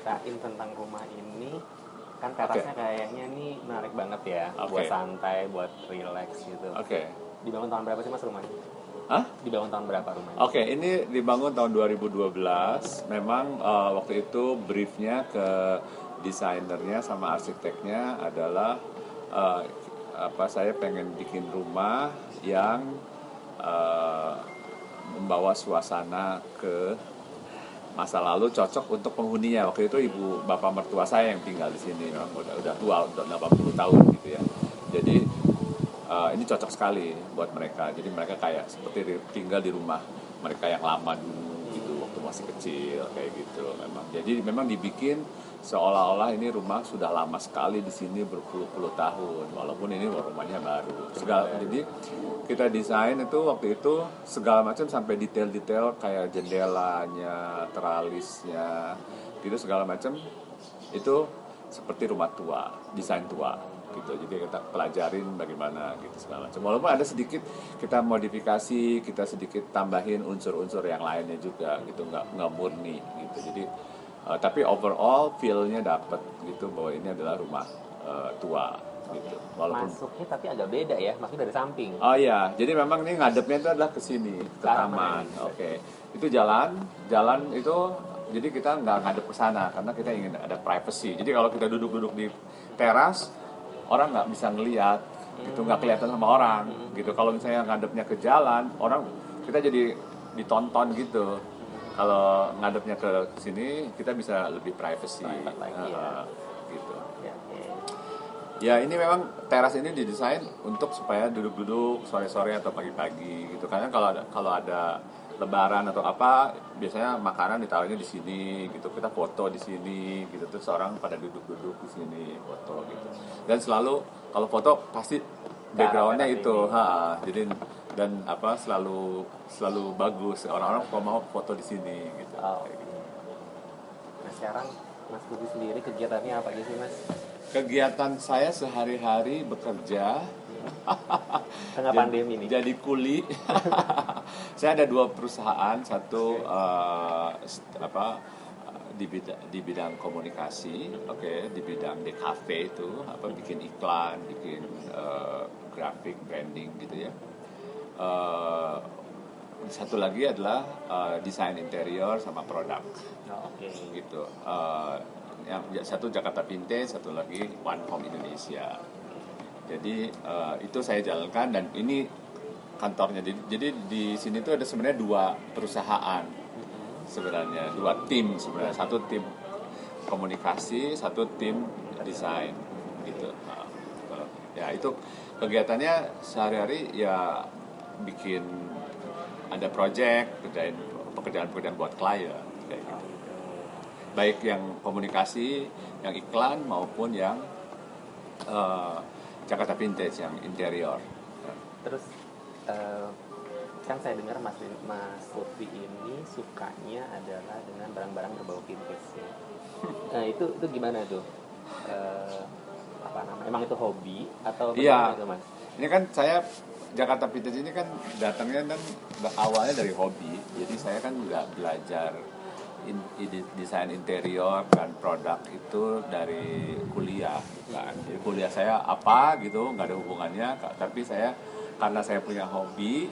ceritain tentang rumah ini. Kan terasnya kayaknya nih menarik banget ya, buat santai, buat relax gitu. Dibangun tahun berapa sih Mas rumahnya? Dibangun tahun berapa rumahnya? Ini dibangun tahun 2012. Memang waktu itu briefnya ke desainernya sama arsiteknya adalah saya pengen bikin rumah yang membawa suasana ke masa lalu, cocok untuk penghuninya. Waktu itu ibu bapak mertua saya yang tinggal di sini, memang udah tua, udah 80 tahun gitu ya. Jadi ini cocok sekali buat mereka. Jadi mereka kayak seperti tinggal di rumah mereka yang lama dulu gitu, waktu masih kecil kayak gitu memang. Jadi memang dibikin seolah-olah ini rumah sudah lama sekali di sini berpuluh-puluh tahun, walaupun ini rumahnya baru. Jadi kita desain itu waktu itu segala macam sampai detail-detail kayak jendelanya, teralisnya, gitu segala macam itu seperti rumah tua, desain tua gitu. Jadi kita pelajarin bagaimana gitu segala macam. Walaupun ada sedikit kita modifikasi, kita sedikit tambahin unsur-unsur yang lainnya juga gitu, nggak murni gitu. Jadi tapi overall feel-nya dapat gitu bahwa ini adalah rumah tua gitu. Walaupun masuknya tapi agak beda ya, masuk dari samping. Oh iya, jadi memang ini ngadepnya itu adalah ke sini, ke taman. Itu jalan itu jadi kita nggak ngadep ke sana karena kita ingin ada privacy. Jadi kalau kita duduk-duduk di teras, orang nggak bisa ngelihat, gitu, nggak kelihatan sama orang, gitu. Kalau misalnya ngadepnya ke jalan, orang kita jadi ditonton gitu. Kalau ngadepnya ke sini, kita bisa lebih privacy, gitu. Ya ini memang teras ini didesain untuk supaya duduk-duduk sore-sore atau pagi-pagi gitu. Karena kalau ada lebaran atau apa, biasanya makanan ditaruhnya di sini gitu. Kita foto di sini gitu. Terus orang pada duduk-duduk di sini foto gitu. Dan selalu kalau foto pasti backgroundnya itu, jadi dan selalu bagus. Orang-orang kalau mau foto di sini gitu. Nah sekarang Mas Budi sendiri kegiatannya apa aja sih Mas? Kegiatan saya sehari-hari bekerja tengah pandemi ini. Jadi kuli. Saya ada 2 perusahaan, satu di bidang komunikasi, di bidang DKV itu bikin iklan, bikin grafik, branding gitu ya. Satu lagi adalah desain interior sama produk, gitu. Yang satu Jakarta Vintage, satu lagi One Home Indonesia. Jadi itu saya jalankan dan ini kantornya. Jadi di sini tuh ada sebenarnya 2 perusahaan sebenarnya, 2 tim sebenarnya. Satu tim komunikasi, satu tim desain gitu. Ya itu kegiatannya sehari-hari ya bikin ada project, pekerjaan-pekerjaan buat klien kayak gitu. Baik yang komunikasi, yang iklan maupun yang Jakarta Vintage yang interior. Terus kan saya dengar Mas Lutfi ini sukanya adalah dengan barang-barang berbau vintage ya. Nah itu gimana tuh? Emang itu hobi atau bagaimana itu Mas? Ini kan saya Jakarta Vintage ini kan datangnya kan awalnya dari hobi. Jadi saya kan juga belajar desain interior dan produk itu dari kuliah kan. Jadi kuliah saya apa gitu nggak ada hubungannya, tapi karena saya punya hobi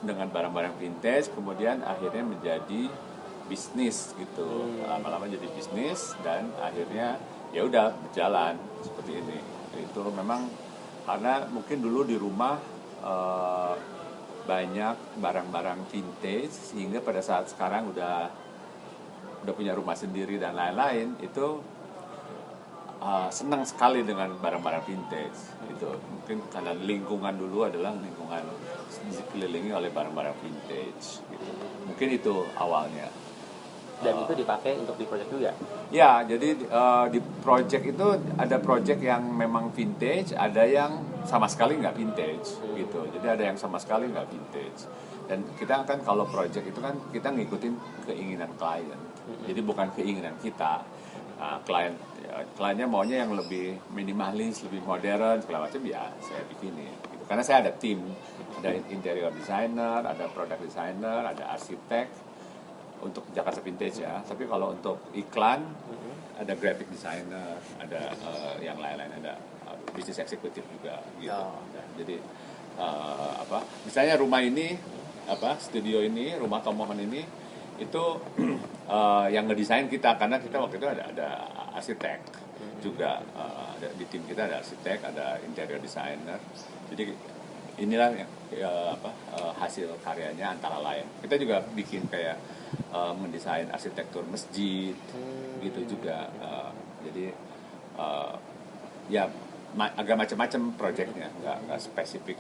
dengan barang-barang vintage, kemudian akhirnya menjadi bisnis gitu. Lama-lama jadi bisnis dan akhirnya ya udah berjalan seperti ini. Itu memang karena mungkin dulu di rumah banyak barang-barang vintage sehingga pada saat sekarang udah punya rumah sendiri dan lain-lain, itu senang sekali dengan barang-barang vintage itu. Mungkin karena lingkungan dulu adalah lingkungan dikelilingi oleh barang-barang vintage gitu. Mungkin itu awalnya. Dan itu dipakai untuk di project juga? Ya, jadi di project itu ada project yang memang vintage, ada yang sama sekali nggak vintage gitu. Jadi ada yang sama sekali nggak vintage. Dan kita kan kalau project itu kan kita ngikutin keinginan klien. Jadi bukan keinginan kita. Kliennya maunya yang lebih minimalis, lebih modern, segala macam ya saya bikinin. Gitu. Karena saya ada tim, ada interior designer, ada product designer, ada arsitek untuk Jakarta Vintage ya. Tapi kalau untuk iklan ada graphic designer, ada yang lain-lain, ada business executive juga gitu. Nah, jadi misalnya rumah ini studio ini, rumah Tomohon ini itu yang ngedesain kita, karena kita waktu itu ada arsitek juga, di tim kita ada arsitek, ada interior designer. Jadi inilah yang hasil karyanya antara lain. Kita juga bikin kayak mendesain arsitektur masjid gitu juga. Jadi ya agak macam-macam proyeknya, nggak spesifik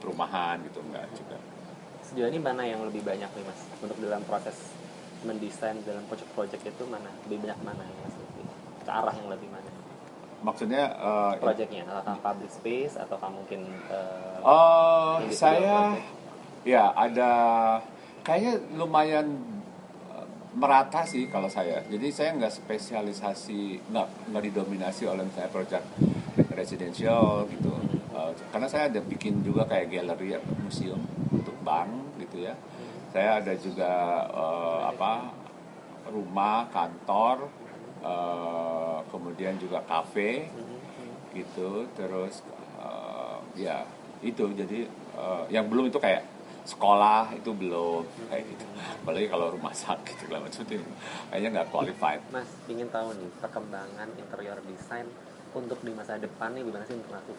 perumahan gitu, nggak juga. Sejauh ini mana yang lebih banyak nih Mas untuk dalam proses mendesain dalam project itu, mana lebih banyak, mana yang Mas lebih ke arah yang lebih mana? Maksudnya projectnya atau public space atau mungkin saya project? Ya ada kayaknya lumayan merata sih kalau saya. Jadi saya nggak spesialisasi, nggak didominasi oleh misalnya project residential gitu. Karena saya ada bikin juga kayak galeri atau museum untuk bank gitu ya. Saya ada juga rumah, kantor, kemudian juga kafe gitu. Terus ya itu, jadi yang belum itu kayak sekolah itu belum kayak gitu. Apalagi kalau rumah sakit segala macam itu kayaknya nggak qualified. Mas ingin tahu nih perkembangan interior design untuk di masa depan nih gimana sih untuk aku?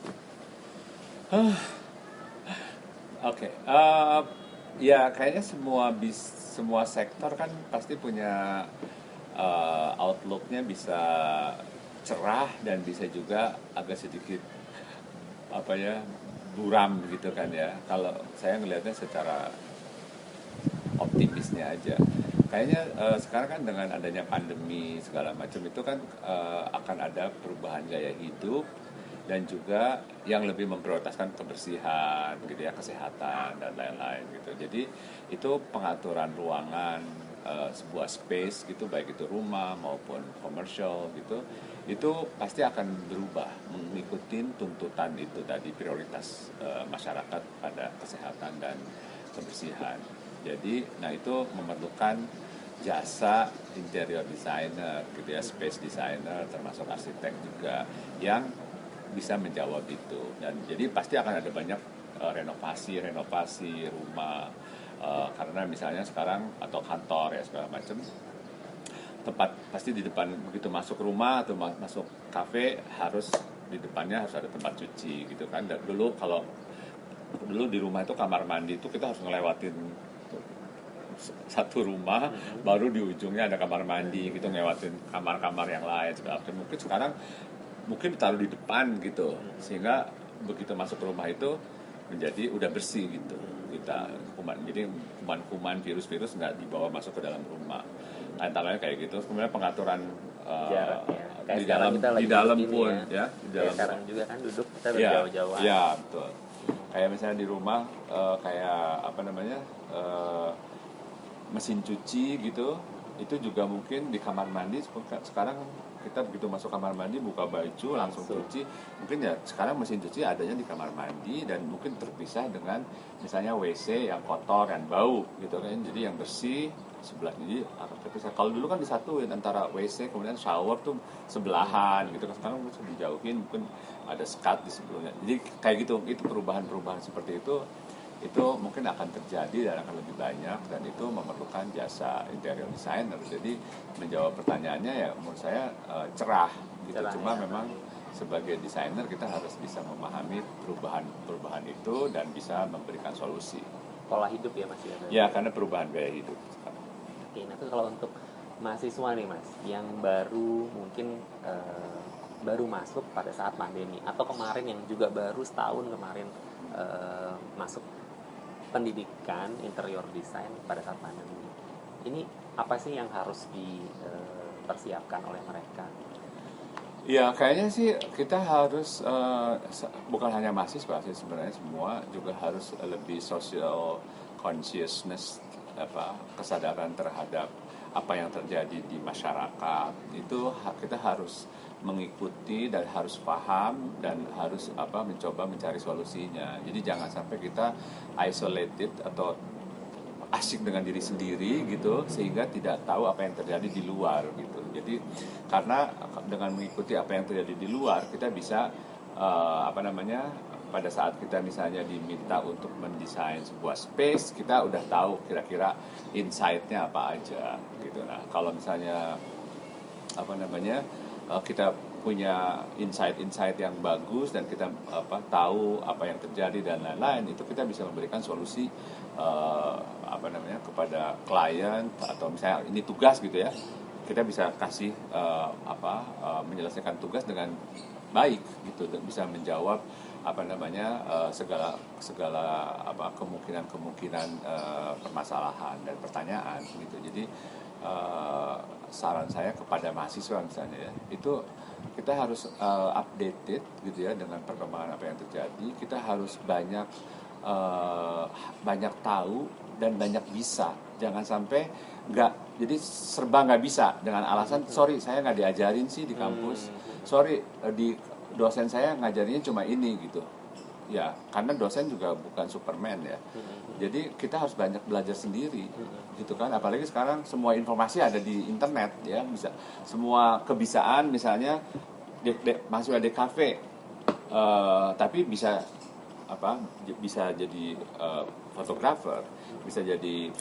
Oke, ya kayaknya semua sektor kan pasti punya outlooknya bisa cerah dan bisa juga agak sedikit buram gitu kan ya. Kalau saya ngelihatnya secara optimisnya aja. Kayaknya sekarang kan dengan adanya pandemi segala macam itu kan akan ada perubahan gaya hidup dan juga yang lebih memprioritaskan kebersihan gitu ya, kesehatan dan lain-lain gitu. Jadi itu pengaturan ruangan, sebuah space gitu, baik itu rumah maupun komersial gitu, itu pasti akan berubah mengikuti tuntutan itu tadi, prioritas masyarakat pada kesehatan dan kebersihan. Jadi, nah itu memerlukan jasa interior designer gitu ya, space designer termasuk arsitek juga yang bisa menjawab itu. Dan jadi pasti akan ada banyak renovasi rumah, karena misalnya sekarang atau kantor ya segala macam, tempat pasti di depan begitu masuk rumah atau masuk kafe harus di depannya harus ada tempat cuci gitu kan. Dan dulu di rumah itu kamar mandi itu kita harus ngelewatin satu rumah baru di ujungnya ada kamar mandi gitu, ngelewatin kamar-kamar yang lain segala macam. Mungkin sekarang ditaruh di depan gitu, sehingga begitu masuk ke rumah itu menjadi udah bersih gitu. Jadi kuman-kuman, virus-virus nggak dibawa masuk ke dalam rumah. Antaranya kayak gitu. Kemudian pengaturan jarak ya. di dalam pun ya. Di dalam sekarang juga kan duduk kita berjauh-jauhan. Ya betul. Kayak misalnya di rumah mesin cuci gitu, itu juga mungkin di kamar mandi. Sekarang kita begitu masuk kamar mandi buka baju langsung cuci, mungkin ya sekarang mesin cuci adanya di kamar mandi dan mungkin terpisah dengan misalnya WC yang kotor dan bau gitu kan. Jadi yang bersih sebelah ini akan terpisah. Kalau dulu kan disatuin antara WC kemudian shower tuh sebelahan gitu kan, sekarang bisa dijauhin, mungkin ada sekat di sebelumnya. Jadi kayak gitu, itu perubahan seperti itu mungkin akan terjadi dan akan lebih banyak, dan itu memerlukan jasa interior designer. Jadi menjawab pertanyaannya ya menurut saya cerah gitu. Cuma memang sebagai desainer kita harus bisa memahami perubahan itu dan bisa memberikan solusi. Pola hidup ya Mas ya? Ya, karena perubahan gaya hidup. Oke, nah itu kalau untuk mahasiswa nih Mas yang baru mungkin baru masuk pada saat pandemi, atau kemarin yang juga baru setahun kemarin masuk pendidikan interior design pada saat pandemi, ini apa sih yang harus dipersiapkan oleh mereka? Ya kayaknya sih kita harus bukan hanya mahasiswa sih, sebenarnya semua juga harus lebih social consciousness, kesadaran terhadap apa yang terjadi di masyarakat. Itu kita harus mengikuti dan harus paham dan harus mencoba mencari solusinya. Jadi jangan sampai kita isolated atau asyik dengan diri sendiri gitu, sehingga tidak tahu apa yang terjadi di luar gitu. Jadi karena dengan mengikuti apa yang terjadi di luar, kita bisa pada saat kita misalnya diminta untuk mendesain sebuah space, kita udah tahu kira-kira insight-nya apa aja gitu. Nah kalau misalnya kita punya insight-insight yang bagus dan kita tahu apa yang terjadi dan lain-lain, itu kita bisa memberikan solusi kepada klien, atau misalnya ini tugas gitu ya, kita bisa kasih menyelesaikan tugas dengan baik gitu, dan bisa menjawab segala kemungkinan permasalahan dan pertanyaan gitu. Jadi saran saya kepada mahasiswa misalnya ya, itu kita harus updated gitu ya dengan perkembangan apa yang terjadi. Kita harus banyak tahu dan banyak bisa. Jangan sampai jadi serba nggak bisa dengan alasan sorry saya nggak diajarin sih di kampus, sorry di dosen saya ngajarinnya cuma ini gitu ya, karena dosen juga bukan Superman ya. Jadi kita harus banyak belajar sendiri gitu kan, apalagi sekarang semua informasi ada di internet ya, bisa semua kebisaan. Misalnya mahasiswa DKV tapi bisa jadi fotografer, bisa jadi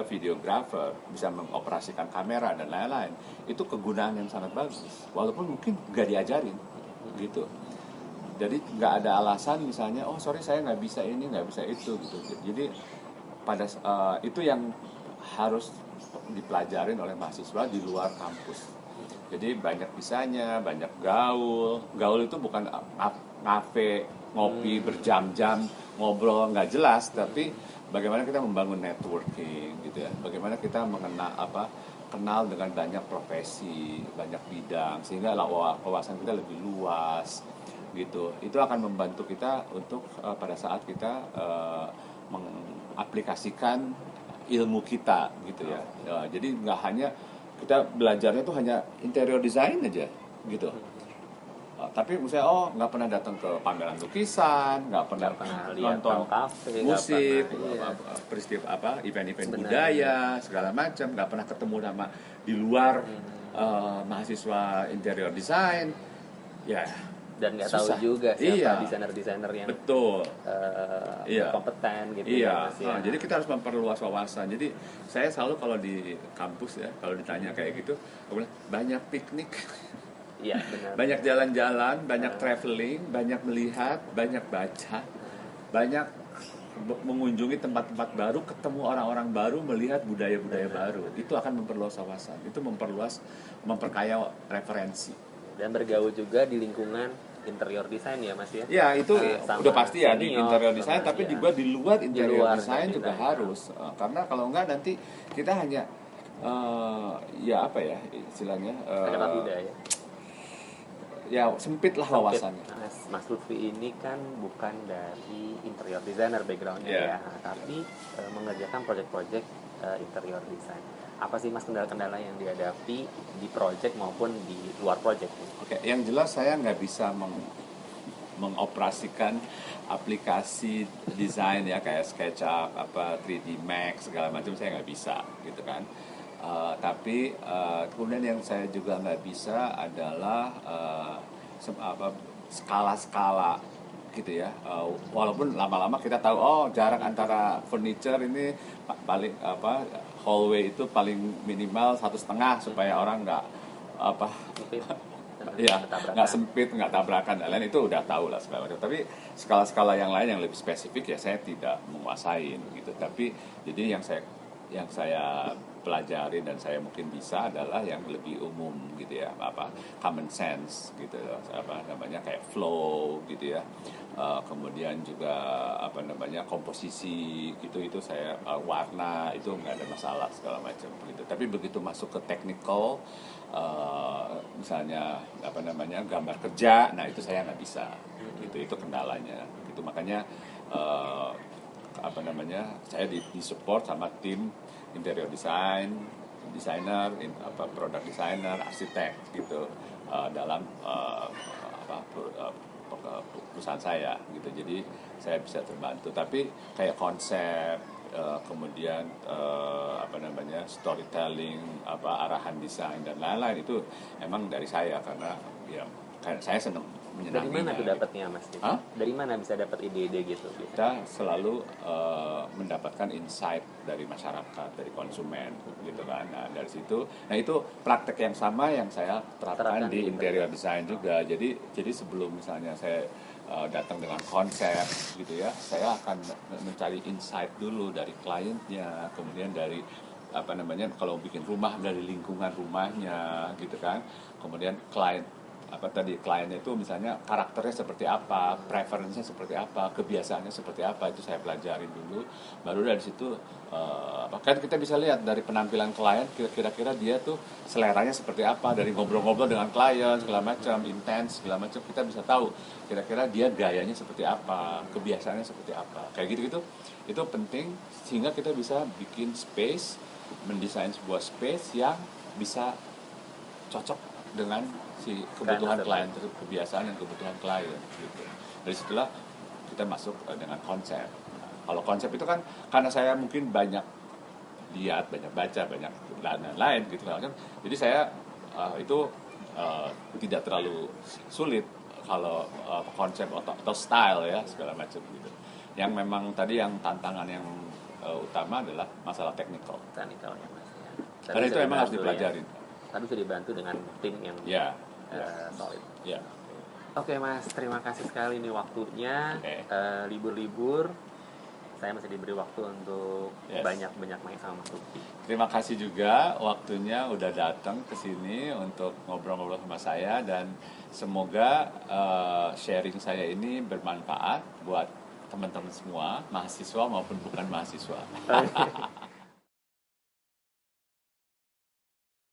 videografer, bisa mengoperasikan kamera dan lain-lain. Itu kegunaan yang sangat bagus, walaupun mungkin nggak diajarin gitu. Jadi nggak ada alasan misalnya sorry saya nggak bisa ini, nggak bisa itu gitu. Jadi itu yang harus dipelajarin oleh mahasiswa di luar kampus. Jadi banyak bisanya, banyak gaul itu bukan ngafe, ngopi berjam-jam ngobrol nggak jelas, tapi bagaimana kita membangun networking gitu ya, bagaimana kita kenal dengan banyak profesi, banyak bidang, sehingga wawasan kita lebih luas gitu. Itu akan membantu kita untuk pada saat kita mengaplikasikan ilmu kita gitu ya. Jadi nggak hanya kita belajarnya tuh hanya interior design aja gitu. Tapi misalnya nggak pernah datang ke pameran lukisan, nggak pernah nonton kafe, musik, peristiwa event-event budaya segala macam, nggak pernah ketemu sama di luar mahasiswa interior design ya, dan nggak tahu juga siapa desainer yang betul kompeten gitu. Iya. Jadi kita harus memperluas wawasan. Jadi saya selalu kalau di kampus ya, kalau ditanya kayak gitu, banyak piknik. Iya, benar. Banyak jalan-jalan, banyak traveling, banyak melihat, banyak baca, banyak mengunjungi tempat-tempat baru, ketemu orang-orang baru, melihat budaya-budaya baru. Itu akan memperluas wawasan, itu memperkaya referensi. Dan bergaul juga di lingkungan interior design ya Mas ya? Ya itu udah pasti ya di interior design, tapi juga di luar interior design juga harus. Karena kalau enggak nanti kita hanya istilahnya sempit lah wawasannya. Mas Lutfi ini kan bukan dari interior designer backgroundnya ya, tapi mengerjakan proyek-proyek interior design. Apa sih Mas kendala-kendala yang dihadapi di proyek maupun di luar proyek? Oke, yang jelas saya nggak bisa mengoperasikan aplikasi desain ya kayak SketchUp, 3D Max segala macam, saya nggak bisa gitu kan. Tapi kemudian yang saya juga nggak bisa adalah skala-skala gitu ya. Walaupun lama-lama kita tahu jarak antara furniture ini paling hallway itu paling minimal 1,5 supaya orang nggak nggak sempit, nggak tabrakan dan lain, itu udah tahu lah segala macam. Tapi skala-skala yang lain yang lebih spesifik ya saya tidak menguasain gitu. Tapi jadi yang saya pelajari dan saya mungkin bisa adalah yang lebih umum gitu ya, common sense gitu, kayak flow gitu ya. Kemudian juga komposisi gitu, itu saya warna itu nggak ada masalah segala macam gitu. Tapi begitu masuk ke technical, misalnya gambar kerja, nah itu saya nggak bisa gitu, itu kendalanya gitu. Makanya saya di support sama tim interior designer, product designer, arsitek gitu dalam perusahaan saya gitu. Jadi saya bisa terbantu. Tapi kayak konsep kemudian storytelling, arahan desain dan lain-lain itu emang dari saya karena ya saya senang Dari menyenanginya. mana tuh dapatnya Mas? Gitu? Hah? Dari mana bisa dapat ide-ide gitu? Kita selalu mendapatkan insight dari masyarakat, dari konsumen, gitu kan. Nah dari situ, nah itu praktek yang sama yang saya terapkan di interior design juga. Jadi sebelum misalnya saya datang dengan konsep, gitu ya, saya akan mencari insight dulu dari kliennya, kemudian dari kalau bikin rumah dari lingkungan rumahnya, gitu kan. Kemudian kliennya itu misalnya karakternya seperti apa, preferensinya seperti apa, kebiasaannya seperti apa, itu saya pelajarin dulu. Baru dari situ kan kita bisa lihat dari penampilan klien kira-kira dia tuh seleranya seperti apa, dari ngobrol-ngobrol dengan klien segala macam, intens segala macam, kita bisa tahu kira-kira dia gayanya seperti apa, kebiasaannya seperti apa, kayak gitu-gitu. Itu penting sehingga kita bisa bikin space, mendesain sebuah space yang bisa cocok dengan si kebutuhan klien, kebiasaan dan kebutuhan klien gitu. Dari situlah kita masuk dengan konsep. Kalau konsep itu kan karena saya mungkin banyak lihat, banyak baca, banyak lain-lain gitu kan. Jadi saya itu tidak terlalu sulit kalau konsep atau style ya segala macam gitu. Yang memang tadi yang tantangan yang utama adalah masalah teknikal. Teknikal ya Mas. Ya. Karena itu memang harus dipelajarin. Tapi bisa dibantu dengan tim yang solid. Ya. Oke Mas, terima kasih sekali nih waktunya. Libur-libur, saya masih diberi waktu untuk banyak-banyak main sama Mas Lutfi. Terima kasih juga waktunya udah datang ke sini untuk ngobrol-ngobrol sama saya, dan semoga sharing saya ini bermanfaat buat teman-teman semua, mahasiswa maupun bukan mahasiswa.